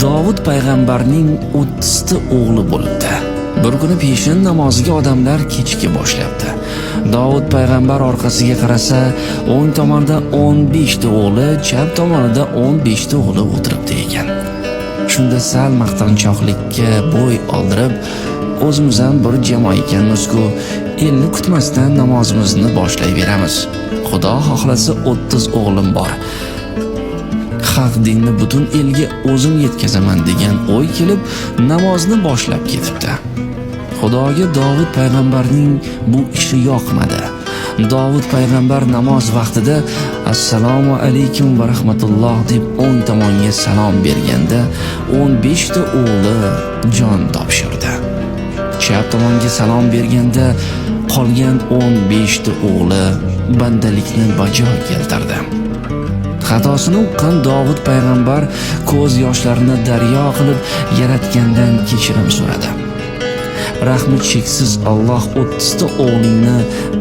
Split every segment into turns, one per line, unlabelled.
Davud payg'ambarning 30 ta o'g'li bo'libdi. Bir kuni peshin namoziga odamlar kechki boshlabdi. Davud payg'ambar orqasiga qarasa, o'ng tomonda 15 ta o'g'li, chap tomonida 15 ta o'g'li o'tiribdi ekan. Shunda sal maqtanchoqlikka bo'y oldirib, o'zimiz ham bir jamoa ekanmiz-ku, elni kutmasdan namozimizni boshlayveramiz. Xudo xohlasa 30 o'g'lim bor. Haq dinni butun elga o'zim yetkazaman degan o'y kelib, namozni boshlab ketibdi. Xudoga Davud payg'ambarning bu ishi yoqmadi. Davud payg'ambar namoz vaqtida assalomu alaykum va rahmatulloh deb o'ng tomonga salom berganda 15 ta o'g'li jon topshirdi. Chap tomonga salom berganda qolgan 15 ta o'g'li bandalikni bajo keltirdi. Xatosini uqqan Davud payg'ambar ko'z yoshlarini daryo qilib Yaratgandan kechirim so'radi. Rahmi cheksiz Alloh 30 ta o'g'lingni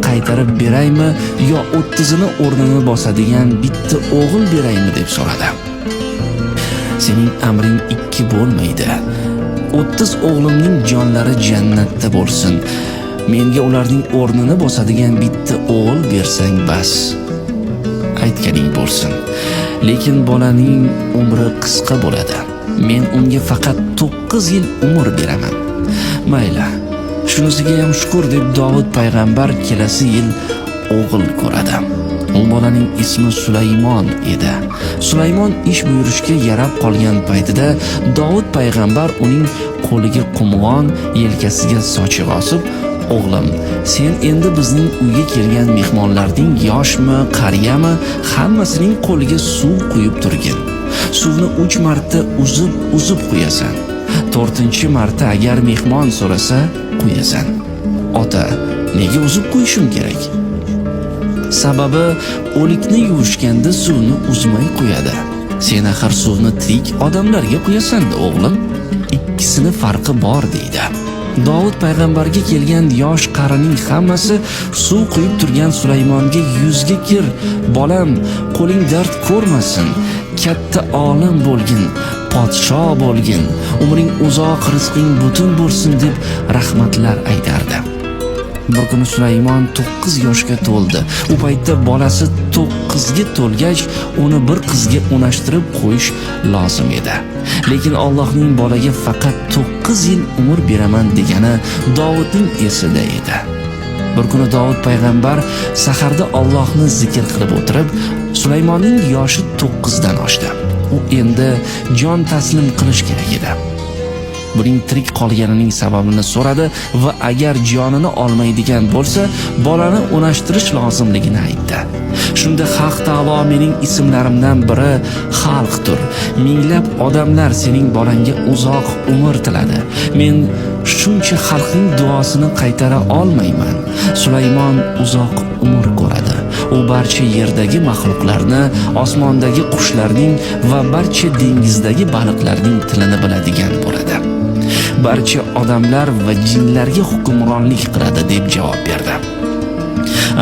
qaytarib beraymi yo 30 ni o'rnini bosadigan bitta o'g'il beraymi deb so'radi. Sening amring ikki bo'lmaydi. 30 o'g'limning jonlari jannatda bo'lsin. Menga ularning o'rnini bosadigan bitta o'g'il bersang bas. Aytganing bo'lsin. Lekin bolaning umri qisqa bo'ladi. Men unga faqat 9 yil umr beraman. Mayli. Shunisiga ham shukr deb Davud payg'ambar kelasi yil o'g'il ko'radi. U bolaning ismi Sulaymon edi. Sulaymon ish buyurishga yarab qolgan paytida Davud payg'ambar uning qo'liga qumg'on, yelkasiga sochiq osib, "O'g'lim, sen endi bizning uyga kelgan mehmonlarning yoshmi, qariyami, hammasining qo'liga suv quyib turgin. Suvni 3 marta uzib qo'yasan. 4-marta agar mehmon so'rasa, qo'yasan." "Ota, nega uzib qo'yishim kerak?" "Sababi o'likni yuvishganda suvni uzmay qo'yadi. Sen axir suvni tirik odamlarga qo'yasan-da, o'g'lim. Ikkisini farqi bor" deydi. Davud payg'ambarga kelgan yosh qarining hammasi suv quyib turgan Sulaymonga "Yuzga kir, bolam, qo'ling dard ko'rmasin, katta olim bo'lgin, podsho bo'lgin, umring uzoq, rizqing butun bo'lsin" deb rahmatlar aytardi. Bir kuni Sulaymon 9 yoshga to'ldi. U paytda bolasi 9 ga to'lgach, uni bir qizga unashtirib qo'yish lozim edi. Lekin Allohning bolaga faqat 9 yil umr beraman degani Davudning esida edi. Bir kuni Davud payg'ambar saharda Allohni zikr qilib o'tirib, Sulaymonning yoshi 9 dan oshdi. U endi jon taslim qilish kerak edi. Buning tirik qolganining sababini so'radi va agar jonini olmaydigan bo'lsa, bolani unashtirish lozimligini aytdi. Shunda Haq taolo mening ismlarimdan biri Xalqdir. Minglab odamlar sening bolangga uzoq umr tiladi. Men shuncha xalqning duosini qaytara olmayman. Sulaymon uzoq umr ko'radi. U barcha yerdagi maxluqlarni, osmondagi qushlarning va barcha dengizdagi baliqlarning tilini biladigan bo'ladi. Barcha odamlar va jinlarga hukmronlik qiladi deb javob berdi.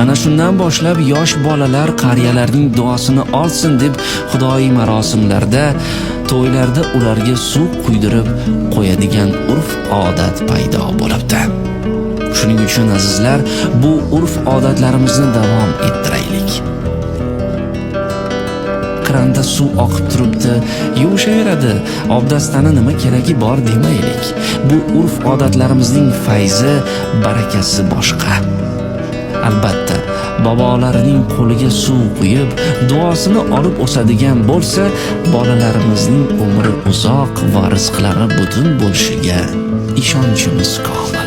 Ana shundan boshlab yosh bolalar qariyalarning duosini olsin deb xudoiy marosimlarda, to'ylarda ularga suv quydirib qo'yadigan urf-odat paydo bo'libdi. Shuning uchun azizlar, bu urf-odatlarimizni davom ettiraylik. Kranda suv oqib turibdi, yuvishaveradi, obdastani nima keragi bor demaylik. Bu urf-odatlarimizning fayzi, barakasi boshqa. Albatta, bobolarining qo'liga suv quyib, duosini olib o'sadigan bo'lsa, bolalarimizning umri uzoq va rizqlari butun bo'lishiga ishonchimiz komil.